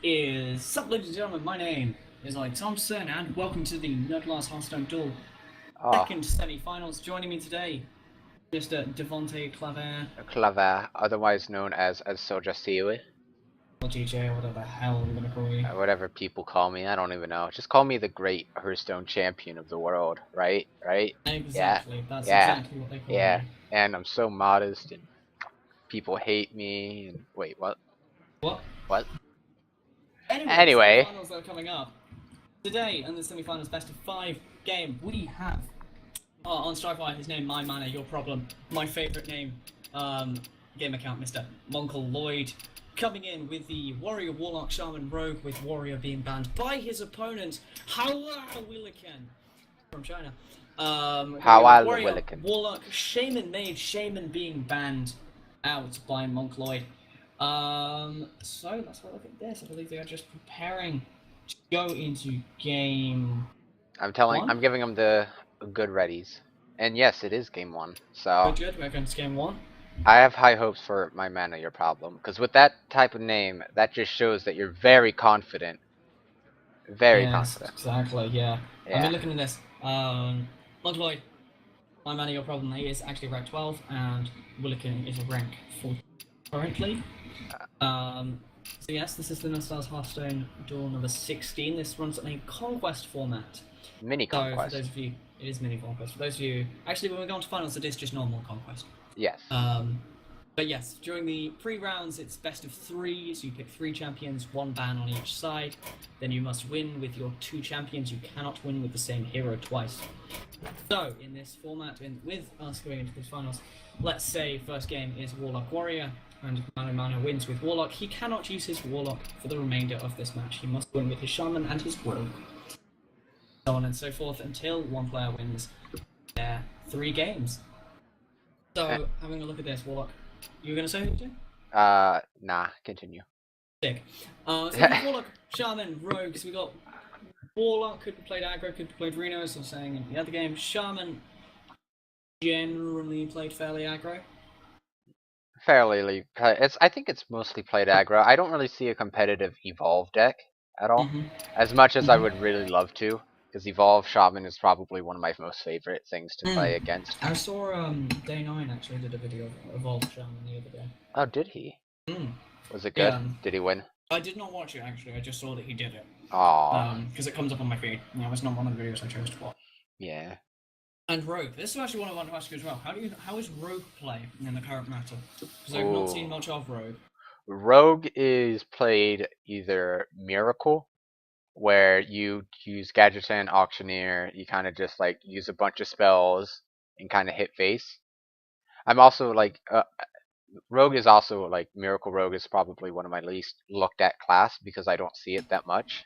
Is up, ladies and gentlemen? My name is Ollie Thompson, and welcome to the Nerdlast Hearthstone Duel Oh, second semi-finals. Joining me today, Mr. Devonte Claver, Clava, otherwise known as Soja Siwe. or DJ, or whatever the hell I'm gonna call you. Whatever people call me, I don't even know. Just call me the great Hearthstone champion of the world, right? Right? Yeah, Exactly, that's yeah, exactly what they call yeah. you. And I'm so modest, and people hate me. And wait, what? What? What? Anyway, the Anyway, semi-finals that are coming up today, in the semi-finals best of 5 game, we have on Strike his name, My Mana, Your Problem, my favourite name, game account, Mr. Monkeloid, coming in with the Warrior, Warlock, Shaman, Rogue, with Warrior being banned by his opponent, Wilican, from China. Coming how in with I Warrior, Wilican. Warlock, Shaman, Mage, Shaman being banned out by Monkeloid. So let's look at this. I believe they are just preparing to go into game I'm 1. giving them the good readies. And yes, it is game one. So Good. We're going to game 1. I have high hopes for my mana your problem. Because with that type of name, that just shows that you're very confident. Very Yes, confident. exactly, yeah. I mean, Yeah. looking at this, Monkeloid, my mana, your problem, he is actually rank 12, and Wilican is a rank 4 currently. Um, so yes, this is the Nostal's Hearthstone Duel number 16. This runs on a Conquest format. Mini So, for those conquest. of you, it is mini Conquest. For those of you, actually, when we go on to finals, it is just normal Conquest. Yes. Um, but yes, during the pre-rounds, it's best of 3, so you pick 3 champions, 1 ban on each side. Then you must win with your 2 champions. You cannot win with the same hero twice. So, in this format, with us going into these finals, let's say first game is Warlock Warrior, and Mana wins with Warlock. He cannot use his Warlock for the remainder of this match. He must win with his Shaman and his Rogue. So on and so forth until one player wins their 3 games. Eh, So, having a look at this, Warlock, you were going to say anything? nah, continue. Sick. So we got Warlock, Shaman, Rogue. So we got Warlock could be played aggro, could be played Reno, as I was saying in the other game. Shaman generally played fairly aggro. I think it's mostly played aggro. I don't really see a competitive Evolve deck at all. Mm-hmm. As much as I Mm-hmm. would really love to, because Evolve Shaman is probably one of my most favorite things to play against. I saw Day 9 actually did a video of Evolved Shaman the other day. Oh, did he? Mm. Was it Yeah, good? Did he win? I did not watch it actually, I just saw that he did it. Aw, Because it comes up on my feed. You know, it's not one of the videos I chose to watch. yeah. And Rogue. This is actually one I want to ask you as well. How is Rogue play in the current meta? Because I've not seen Ooh. much of Rogue. Rogue is played either Miracle, where you use Gadgeton, Auctioneer, you kind of just like use a bunch of spells and kind of hit face. I'm also like Rogue is also like Miracle Rogue is probably one of my least looked at class because I don't see it that much,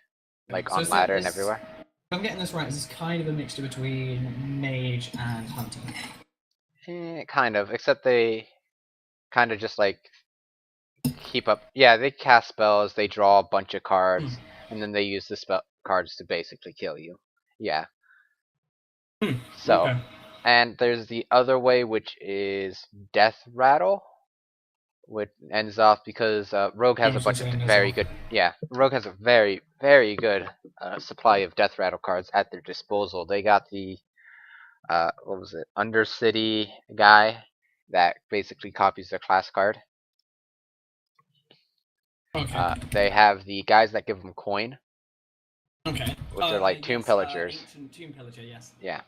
Okay, like so on is it ladder and this? everywhere. If I'm getting this right, is this kind of a mixture between Mage and Hunter? Kind of, except they kind of just like keep up. Yeah, they cast spells, they draw a bunch of Hmm. cards, and then they use the spell cards to basically kill you. Yeah. Hmm. So, Okay. and there's the other way, which is Death Rattle, which ends off because Rogue has I'm a still bunch of saying this very off. good. Yeah, Rogue has a very good supply of Death Rattle cards at their disposal. They got the what was it, Undercity guy that basically copies their class card. Okay. They have the guys that give them coin, Okay. which are like Tomb Yes. Pillagers. Ancient Tomb Pillager. Yes. Yeah,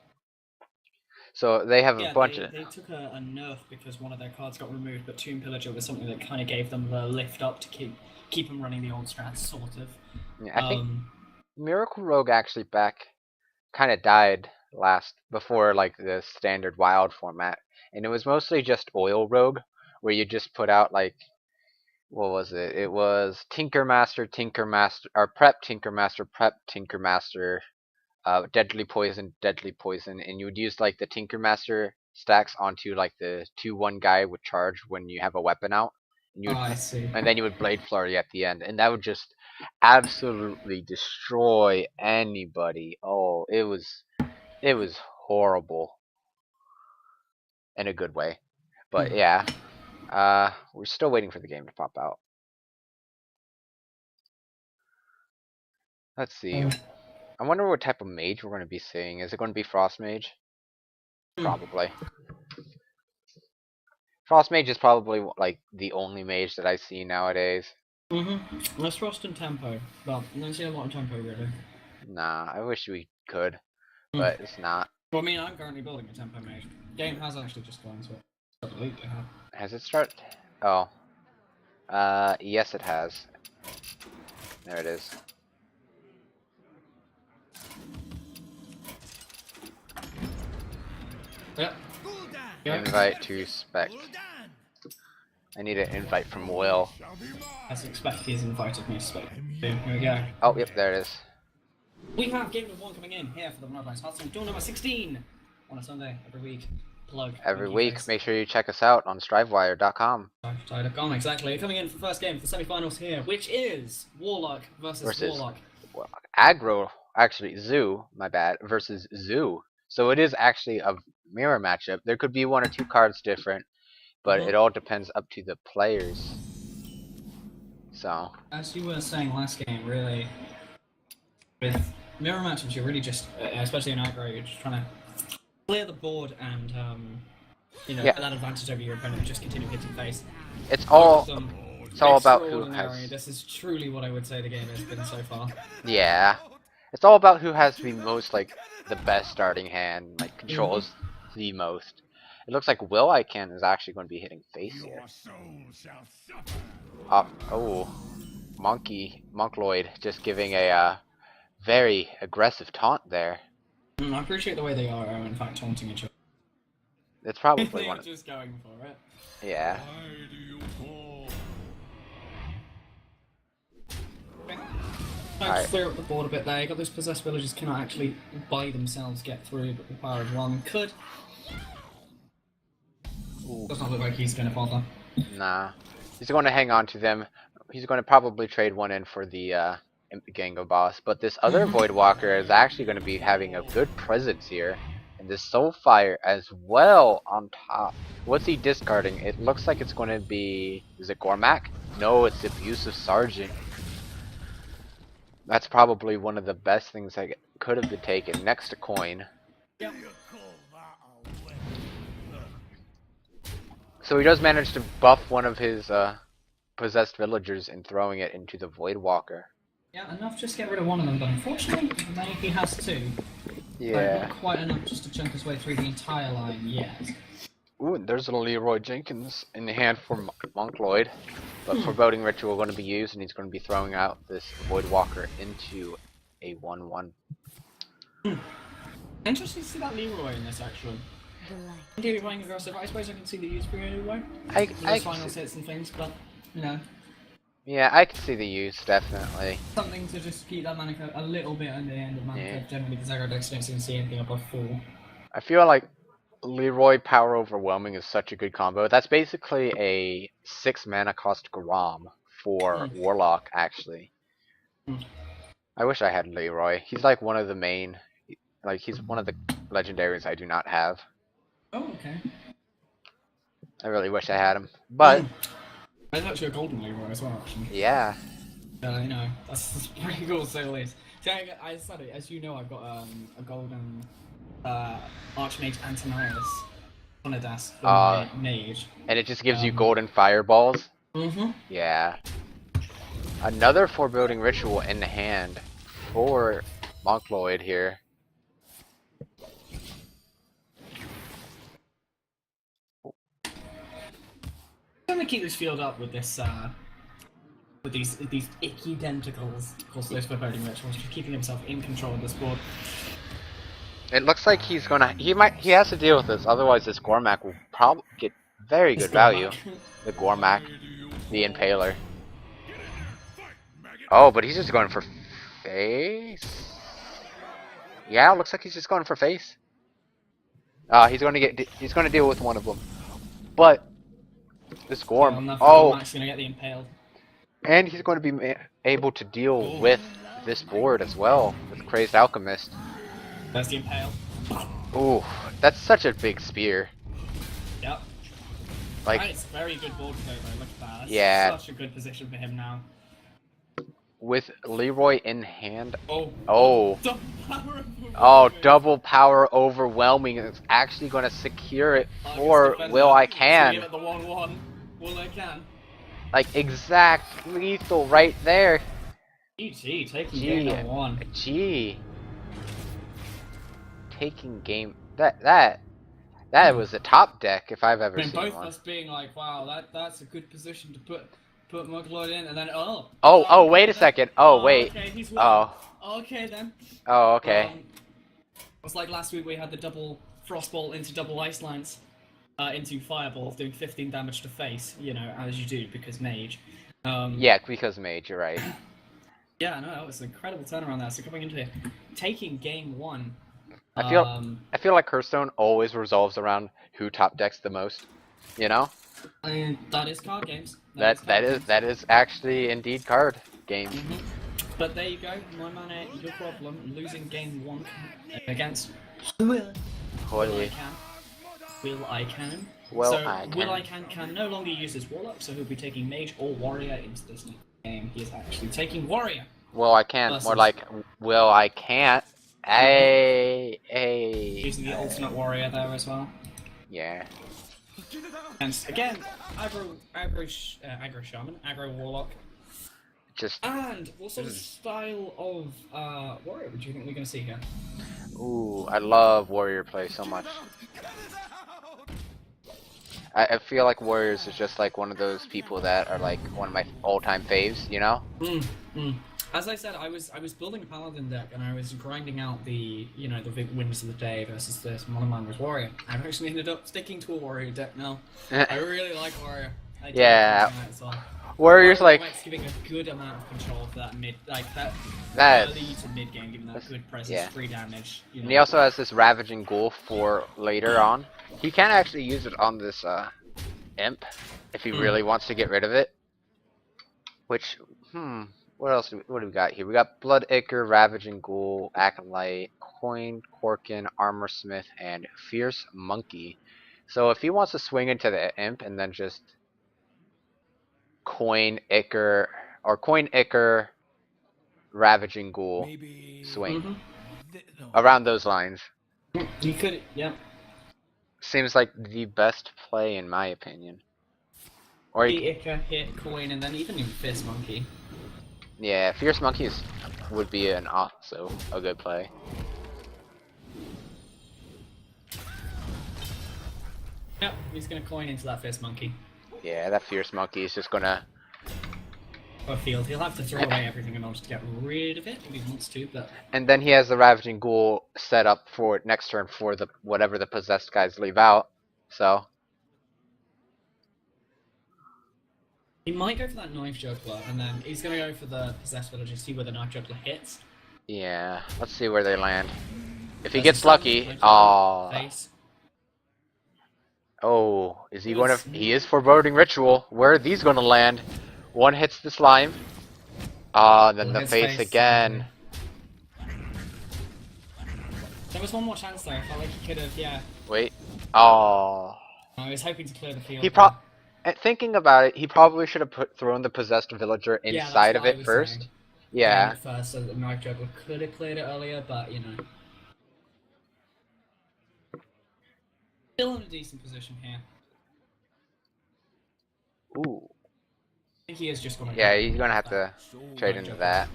so they have a Yeah. bunch of. They took a nerf because one of their cards got removed, but Tomb Pillager was something that kind of gave them the lift up to keep them running the old strats, sort of. I think Um. Miracle Rogue actually back kind of died last before like the standard wild format, and it was mostly just Oil Rogue, where you just put out like what was it? It was Tinker Master, or Prep Tinker Master, Deadly Poison, and you would use like the Tinker Master stacks onto like the 2/1 guy with charge when you have a weapon out, and Oh, I see. and then you would Blade Flurry at the end, and that would just absolutely destroy anybody. Oh, it was horrible in a good way. But Hmm. yeah, we're still waiting for the game to pop out. Let's see. I wonder what type of mage we're going to be seeing. Is it going to be Frost Mage? Probably. Frost Mage is probably like the only mage that I see nowadays. Let's Frost and Tempo. Well, I don't see a lot of Tempo really. Nah, I wish we could, but it's not. Well, I mean, I'm currently building a Tempo mage. Game has actually just gone to it. Absolutely have. Has it started? Oh. Yes it has. There it is. Yep. Invite to spec. I need an invite from Will. As expected, he's invited me to spec. Here we go. Oh, yep, there it is. We have Game of 1 coming in here for the Monkeloid Hearthstone Duel number 16 on a Sunday every week. Plug. Every week, make sure you check us out on strivewire.com. Strivewire.com, exactly. Coming in for the first game for the semi-finals here, which is Warlock versus Warlock. Aggro, actually, Zoo, my bad, versus Zoo. So it is actually a mirror matchup. There could be one or two cards different, but it all depends up to the players. So. As you were saying last game, really, with mirror matchups, you're really just, especially in aggro, you're just trying to clear the board and, get that advantage over your opponent and just continue hitting face. It's all about who has. This is truly what I would say the game has been so far. Yeah, it's all about who has the most, like, the best starting hand, like controls the most. It looks like Wilican is actually going to be hitting face here. Monkeloid just giving a very aggressive taunt there. I appreciate the way they are, in fact, taunting each other. It's probably one of just going for it. Yeah. Trying to clear up the board a bit there. You got those possessed villagers cannot actually by themselves get through, but the power of one could. Does not look like he's going to bother. Nah. He's going to hang on to them. He's going to probably trade one in for the Gengo boss. But this other Voidwalker is actually going to be having a good presence here. And this Soulfire as well on top. What's he discarding? It looks like it's going to be... Is it Gormak? No, it's Abusive Sergeant. That's probably one of the best things that could have been taken next to Coin. Yep. So he does manage to buff one of his possessed villagers and throwing it into the Voidwalker. Yeah, enough just to get rid of one of them, but unfortunately he has two. Yeah. Not quite enough just to chunk his way through the entire line yet. Ooh, and there's a Leroy Jenkins in the hand for Monkeloid. But Foreboding Ritual going to be used, and he's going to be throwing out this Voidwalker into a 1-1. Interesting to see that Leroy in this, actually. Indeed, playing aggressive. I suppose I can see the use for Leroy. Those final hits and things, but, Yeah, I can see the use, definitely. Something to just keep that mana curve a little bit on the end of mana curve, generally, because aggro decks don't seem to see anything above 4. I feel like Leroy Power Overwhelming is such a good combo. That's basically a 6 mana cost Grom for Warlock, actually. I wish I had Leroy. He's like one of the main, like he's one of the legendaries I do not have. Oh, okay. I really wish I had him, but there's actually a golden Leroy as well, actually. Yeah. I know. That's pretty cool, to say the least. See, I study, as you know, I've got a golden Archmage Antonius on a desk for my mage. And it just gives you golden fireballs? Yeah. Another Foreboding Ritual in the hand for Monkeloid here. I'm gonna keep this field up with this with these icky tentacles. Of course, those Foreboding Rituals, just keeping himself in control of this board. It looks like he has to deal with this, otherwise this Gormak will probably get very good value. The Gormak, the Impaler. Oh, but he's just going for face. Yeah, looks like he's just going for face. He's going to deal with one of them. But this Gorm, Gormak's gonna get the Impaled. And he's going to be able to deal with this board as well with Crazed Alchemist. There's the Impale. Ooh, that's such a big spear. Yep. Like, it's a very good board play though, look at that. That's yeah. Such a good position for him now. with Leroy in hand. Oh. Oh. The power of Oh, overwhelming. double power overwhelming. It's actually going to secure it for Will I He's gonna give Can. it the 1-1. Will I can. Like exact lethal right there. GG, taking game Gee, number 1. gee. Taking game. That was a top deck if I've I ever mean, seen both one. us being like, wow, that's a good position to put Monkeloid in, and then Oh, okay wait a then. second. Oh, wait. Okay, he's won. Oh. Okay then. Oh, okay. It's like last week we had the double frostball into double ice lines, into fireball, doing 15 damage to face. You know, as you do because mage. Yeah, because mage, you're right. Yeah, no, that was an incredible turnaround there. So coming into here, taking game 1. I feel like Hearthstone always revolves around who top decks the most. You know? And that is card games. That is actually indeed card games. But there you go, my man, your problem, losing game 1 against Will I Can. Will I Can. Will I Can no longer use his Warlock, so he'll be taking Mage or Warrior into this game. He is actually taking Warrior. Well, I can't. More like, well, I can't. Using the ultimate Warrior there as well. Yeah. And again, aggro Shaman, aggro Warlock. And what sort of style of Warrior do you think we're going to see here? Ooh, I love Warrior play so much. I feel like Warriors is just like one of those people that are like one of my all-time faves, you know? As I said, I was building a Paladin deck and I was grinding out the the big wins of the day versus this Monoman's Warrior. I've actually ended up sticking to a Warrior deck now. I really like Warrior. Yeah. Warrior's like giving a good amount of control for that that early to mid game, giving that good presence, free damage. You know. And he also has this Ravaging Ghoul for later on. He can actually use it on this imp if he really wants to get rid of it. Which what else? What do we got here? We got Blood Ichor, Ravaging Ghoul, Acolyte, Coin, Corkin, Armor Smith, and Fierce Monkey. So if he wants to swing into the imp and then just Coin Ichor or Coin Ichor, Ravaging Ghoul, swing around those lines. You could, yeah. Seems like the best play in my opinion. Or Ichor, hit, Coin, and then even Fierce Monkey. Yeah, Fierce Monkeys would be also a good play. Yep, he's gonna Coin into that Fierce Monkey. Yeah, that Fierce Monkey is just gonna... Or field. He'll have to throw away everything in order to get rid of it if he wants to, but... And then he has the Ravaging Ghoul set up for next turn for the whatever the possessed guys leave out. So... He might go for that Knife Juggler, and then he's gonna go for the Possessed Villager to see where the Knife Juggler hits. Yeah, let's see where they land. If he gets lucky... Oh, is he going to... He is foreboding Ritual. Where are these going to land? One hits the slime. Then the face again. There was one more chance there. I felt like he could have, yeah. Wait. I was hoping to clear the field. Thinking about it, he probably should have thrown the Possessed Villager inside of it first. Yeah. First, so the Knife Juggler could have cleared it earlier, but you know. Still in a decent position here. Ooh. I think he is just going to... Yeah, he's going to have to trade into that.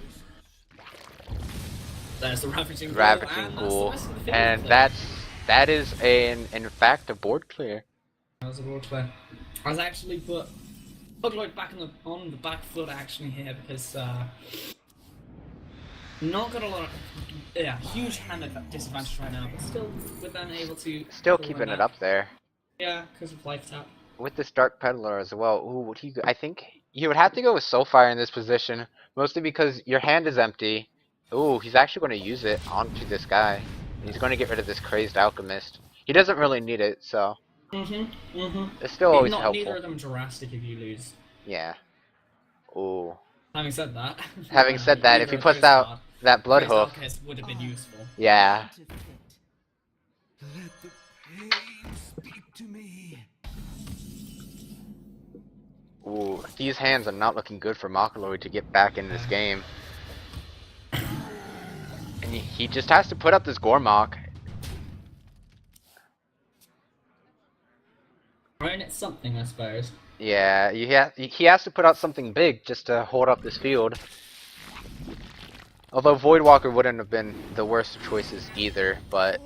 There's the Ravaging Ghoul. And that is, in fact, a board clear. That was a board clear. I was actually put Monkeloid back on the back foot actually here because not got a lot of huge hand disadvantage right now, but still with them able to keeping it up there. Yeah, because of life tap. With this Dark Peddler as well. Ooh, I think he would have to go with Soulfire in this position, mostly because your hand is empty. Ooh, he's actually going to use it onto this guy. He's going to get rid of this Crazed Alchemist. He doesn't really need it, so. It's still always helpful. Neither of them drastic if you lose. Yeah. Ooh. Having said that. If he puts out that Blood Hoof, would have been useful. Yeah. Let the pain speak to me. Ooh, these hands are not looking good for Monkeloid to get back in this game. And he just has to put up this Gormok. I mean, it's something, I suppose. Yeah, he has to put out something big just to hold up this field. Although Voidwalker wouldn't have been the worst of choices either, but...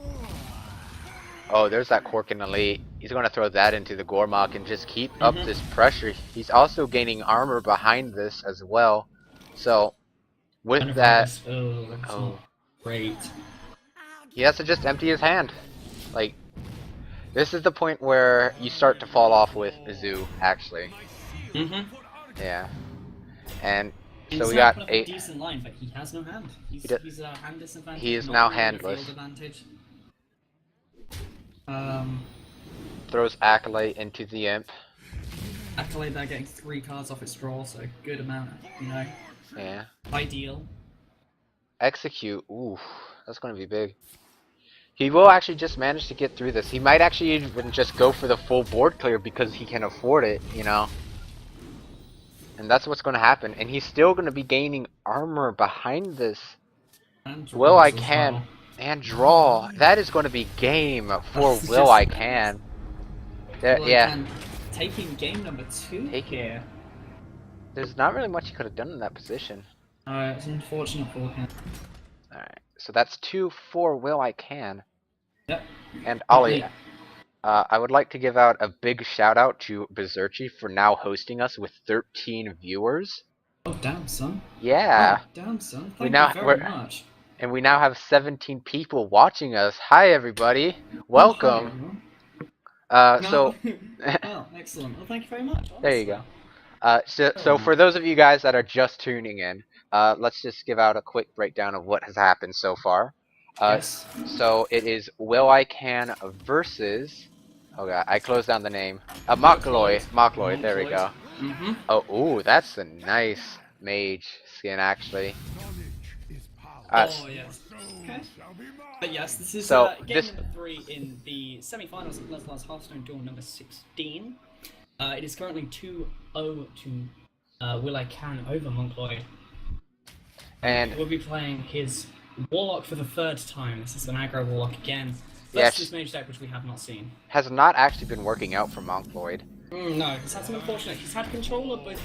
Oh, there's that Corkin Elite. He's going to throw that into the Gormok and just keep up this pressure. He's also gaining armor behind this as well. So, with that... Oh, that's not great. He has to just empty his hand. Like, this is the point where you start to fall off with Zoo, actually. Yeah. And so we got a decent line, but he has no hand. He's a hand disadvantage. He is not now really a handless. field advantage. Throws Acolyte into the Imp. Acolyte there getting 3 cards off its draw, so good amount, you know. Yeah. Ideal. Execute. Ooh, that's going to be big. He will actually just manage to get through this. He might actually even just go for the full board clear because he can afford it, you know. And that's what's going to happen. And he's still going to be gaining armor behind this. Will I Can well. and draw. That is going to be game for Will I Can. Yeah. Taking game number 2 here. There's not really much he could have done in that position. It's unfortunate for him. Alright, so that's 2 for Will I Can. Yep. And Ollie, I would like to give out a big shout out to Berserchi for now hosting us with 13 viewers. Oh, damn, son. Yeah. Oh, damn, son. Thank you very much. And we now have 17 people watching us. Hi, everybody. Welcome. Oh, excellent. Well, thank you very much. Honestly. There you go. So for those of you guys that are just tuning in, let's just give out a quick breakdown of what has happened so far. Yes. So it is Will I Can versus... Oh god, I closed down the name. Monkeloid, there we go. Oh, ooh, that's a nice mage skin, actually. Oh, yes. Okay. But yes, this is game number 3 in the semi-finals of Nuzlocke's Hearthstone Duel number 16. It is currently 2-0 to Will I Can over Monkeloid. And we'll be playing his Warlock for the 3rd time. This is an aggro Warlock again. That's this mage deck which we have not seen. Has not actually been working out for Monkeloid. No, he's had some unfortunate. He's had control of both.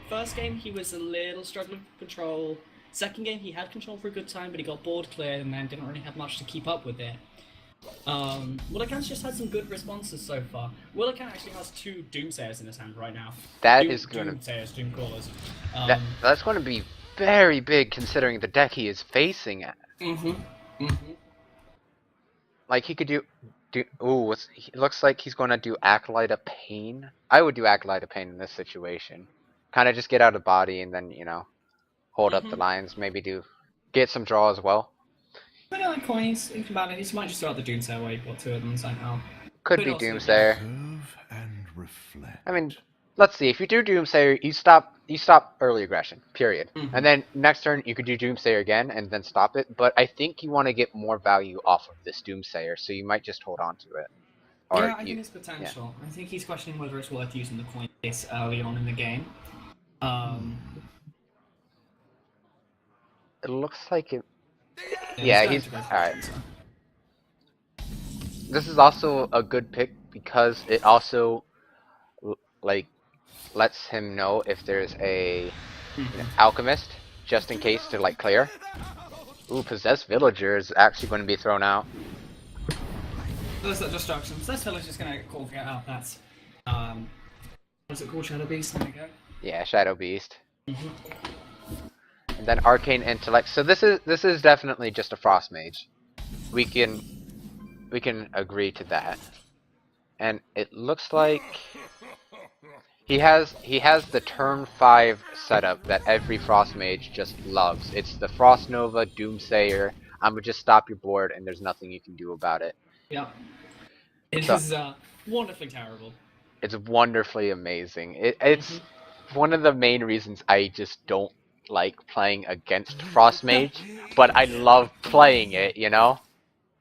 First game he was a little struggling with control. Second game he had control for a good time, but he got board cleared and then didn't really have much to keep up with it. Wilican's just had some good responses so far. Wilican actually has 2 Doomsayers in his hand right now. Is going to Doomsayers, Doomcrawlers. That's going to be very big considering the deck he is facing at. Like he could do ooh, it looks like he's going to do Acolyte of Pain. I would do Acolyte of Pain in this situation. Kind of just get out of body and then, you know, hold up the lines. Maybe get some draw as well. But like coins, think about it. He might just throw out the Doomsayer where you got 2 of them somehow. Could be Doomsayer. I mean, let's see. If you do Doomsayer, you stop early aggression. Period. And then next turn you could do Doomsayer again and then stop it. But I think you want to get more value off of this Doomsayer, so you might just hold on to it. Or yeah, I think it's potential. Yeah. I think he's questioning whether it's worth using the coin this early on in the game. It looks like it. Yeah, he's alright. This is also a good pick because it also like lets him know if there's a alchemist just in case to like clear. Ooh, possessed villager is actually going to be thrown out. There's that destruction. Possessed villager is going to get called out. That's what's it called? Shadow Beast. There we go. Yeah, Shadow Beast. And then Arcane Intellect. So this is definitely just a Frost Mage. We can agree to that. And it looks like he has the turn 5 setup that every Frost Mage just loves. It's the Frost Nova, Doomsayer. I'm gonna just stop your board and there's nothing you can do about it. Yeah. It is wonderfully terrible. It's wonderfully amazing. It's one of the main reasons I just don't like playing against Frost Mage, but I love playing it, you know?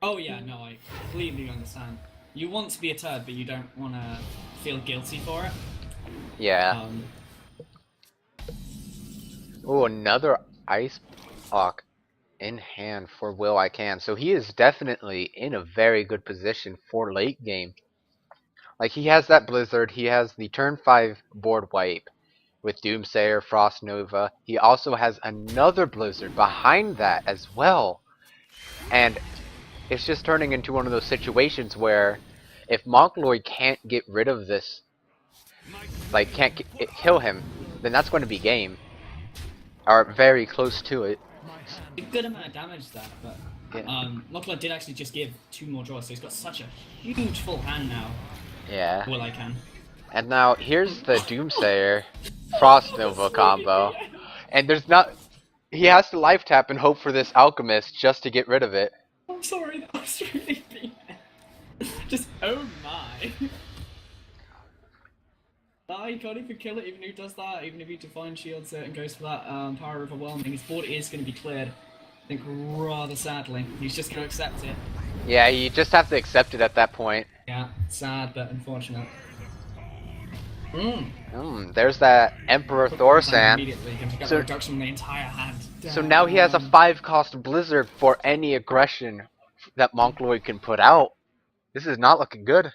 Oh yeah, no, I completely understand. You want to be a turd, but you don't want to feel guilty for it. Yeah. Um, Oh, another ice block in hand for Wilican. So he is definitely in a very good position for late game. Like he has that Blizzard, he has the turn 5 board wipe with Doomsayer, Frost Nova. He also has another Blizzard behind that as well. And it's just turning into one of those situations where if Monkeloid can't get rid of this, like can't kill him, then that's going to be game. Or very close to it. a good amount of damage that, but Yeah. Monkeloid did actually just give 2 more draws, so he's got such a huge full hand now. Yeah. Well, I can. And now here's the Doomsayer Frost Nova combo. And there's not he has to life tap and hope for this Alchemist just to get rid of it. I'm sorry, that was really bad. Just oh my. Nah, he can't even kill it even if he does that, even if he Divine Shields it and goes for that Power Overwhelming. His board is going to be cleared, I think, rather sadly. He's just going to accept it. Yeah, you just have to accept it at that point. Yeah, sad but unfortunate. There's that Emperor Thorsan. Immediately can get So- a reduction in the entire hand. So now he has a 5-cost Blizzard for any aggression that Monkeloid can put out. This is not looking good.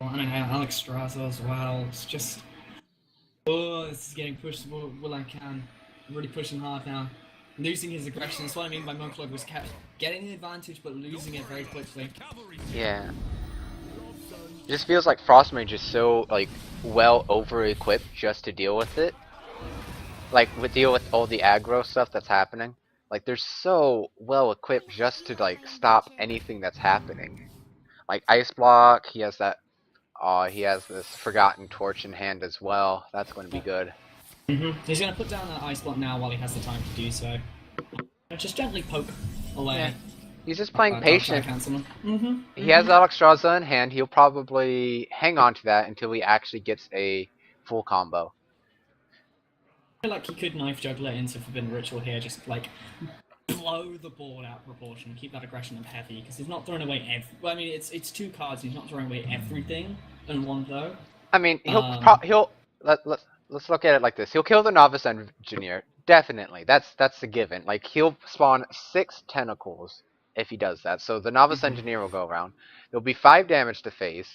And Alex Straza as well. It's just. Oh, this is getting pushed well I can. Really pushing hard now. Losing his aggression. That's what I mean by Monkeloid was kept getting the advantage but losing it very quickly. Yeah. It just feels like Frostmage is so like well over-equipped just to deal with it. Like deal with all the aggro stuff that's happening. Like they're so well equipped just to like stop anything that's happening. Like Ice Block, he has that he has this Forgotten Torch in hand as well. That's going to be good. He's going to put down that ice block now while he has the time to do so. Just gently poke away. Yeah. He's just playing patient. He has Mm-hmm. Alexstrasza in hand. He'll probably hang on to that until he actually gets a full combo. I feel like he could knife juggle it into Forbidden Ritual here, just like blow the board out of proportion, keep that aggression up heavy, because he's not throwing away well, I mean, it's 2 cards, he's not throwing away everything in one though. I mean, let's look at it like this. He'll kill the Novice Engineer, definitely. That's a given. Like he'll spawn 6 tentacles if he does that. So the Novice Engineer will go around. There'll be 5 damage to face.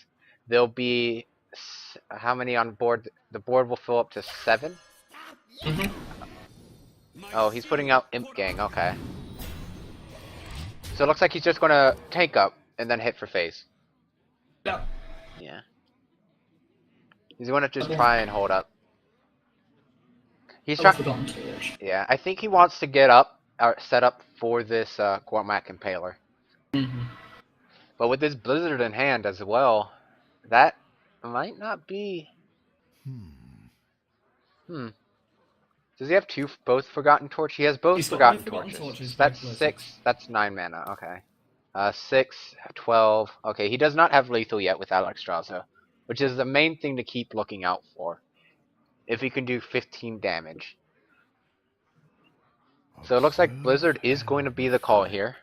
There'll be how many on board? The board will fill up to 7. Oh, he's putting out Imp Gang. Okay. So it looks like he's just gonna tank up and then hit for face. Yep. Yeah. He's gonna just try and hold up. He's trying. Forgotten Torch. Yeah, I think he wants to get up or set up for this Gormak Impaler. But with this Blizzard in hand as well, that might not be. Does he have both Forgotten Torch? He has both He's got Forgotten both Forgotten Torches. Torches, That's both 6. That's 9 mana. Okay. 6, 12. Okay, he does not have lethal yet with Alexstrasza, which is the main thing to keep looking out for. If he can do 15 damage. So it looks like Blizzard is going to be the call here.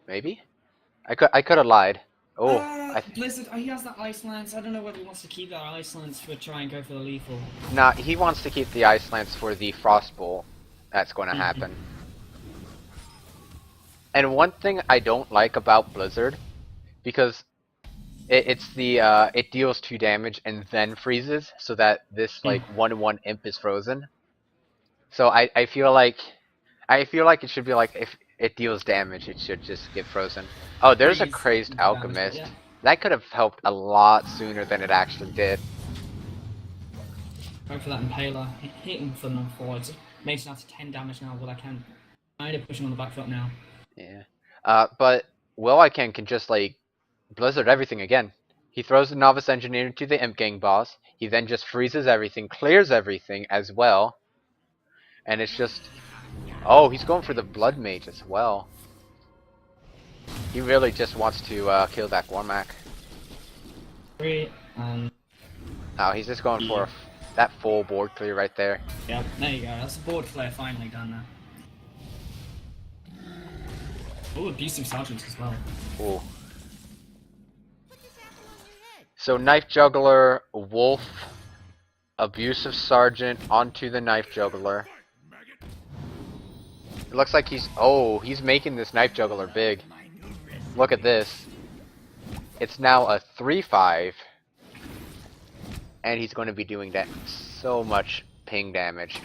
Maybe? I could have lied. Oh, Blizzard, he has that Ice Lance. I don't know whether he wants to keep that Ice Lance for try and go for the lethal. nah, he wants to keep the Ice Lance for the Frost Bolt. That's going to happen. And one thing I don't like about Blizzard, because it deals 2 damage and then freezes, so that this like 1/1 imp is frozen. So I feel like it should be like if it deals damage, it should just get frozen. Oh, there's a crazed alchemist. Yeah. That could have helped a lot sooner than it actually did. Go for that Impaler, hitting for them forwards. Makes now to 10 damage now, well I can. Kind of pushing on the back foot now. Yeah. But Wilican can just like Blizzard everything again. He throws the Novice Engineer into the Imp Gang boss. He then just freezes everything, clears everything as well. And it's just... Oh, he's going for the Blood Mage as well. He really just wants to kill that Gormak. Oh, he's just going for that full board clear right there. Yeah, there you go. That's the board clear finally done now. Oh, abusive sergeants as well. Ooh. Put this apple on your head. So Knife Juggler, Wolf, Abusive Sergeant onto the Knife Juggler. It looks like he's making this Knife Juggler big. Look at this. It's now a 3/5. And he's going to be doing that so much ping damage.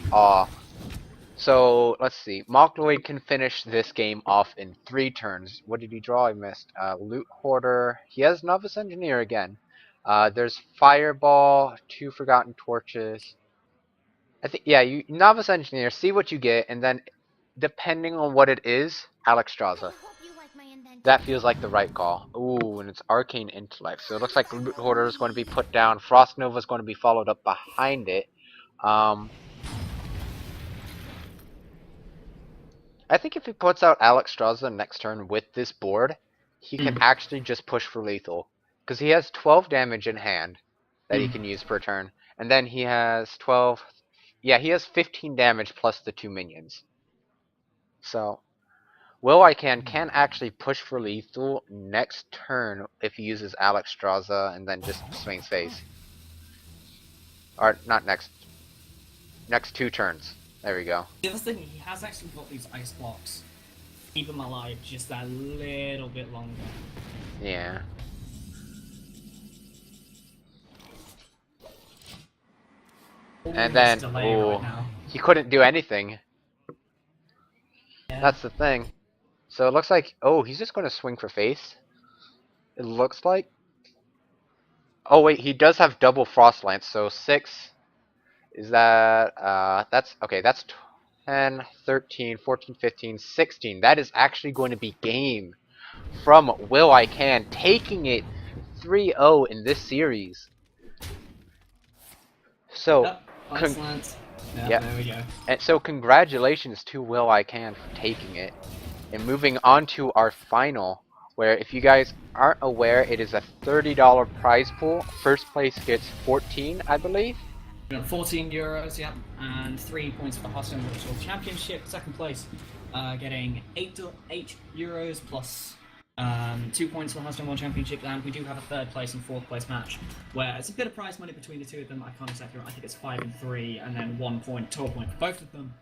So let's see. Monkeloid can finish this game off in 3 turns. What did he draw? I missed. Loot Hoarder. He has Novice Engineer again. There's Fireball, 2 Forgotten Torches. I think you Novice Engineer. See what you get, and then depending on what it is, Alexstrasza. I hope you like my invention. That feels like the right call. Ooh, and it's Arcane Intellect. So it looks like Loot Hoarder is going to be put down. Frost Nova is going to be followed up behind it. I think if he puts out Alexstrasza next turn with this board, he can actually just push for lethal. Because he has 12 damage in hand that he can use per turn. And then he has 12... Yeah, he has 15 damage plus the 2 minions. So... Wilican can actually push for lethal next turn if he uses Alexstrasza and then just swings face. Or, not next. Next 2 turns. There we go. The other thing, he has actually got these ice blocks. Keep him alive just that little bit longer. Yeah. And then, right now. he couldn't do anything. Yeah. That's the thing. So it looks like, he's just going to swing for face. It looks like. Oh wait, he does have double Frost Lance, so 6. Is that, that's 10, 13, 14, 15, 16. That is actually going to be game from Wilican, taking it 3-0 in this series. So, there we go. And so congratulations to Wilican for taking it. And moving on to our final, where if you guys aren't aware, it is a $30 prize pool. First place gets 14, I believe. We got €14, yeah, and 3 points for Hearthstone World Championship. Second place, getting €8 plus 2 points for Hearthstone World Championship, and we do have a third place and fourth place match, where it's a bit of prize money between the two of them. I can't exactly remember. I think it's 5 and 3, and then 1 point, total point for both of them.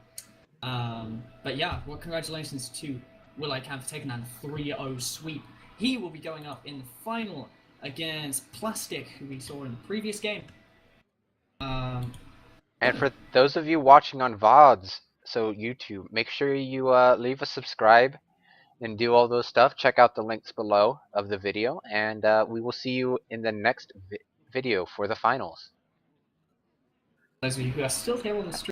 But yeah, well, congratulations to Wilican for taking that 3-0 sweep. He will be going up in the final against Plastic, who we saw in the previous game. And for those of you watching on VODs, so YouTube, make sure you leave a subscribe and do all those stuff. Check out the links below of the video, and we will see you in the next video for the finals. Those of you who are still here on the stream.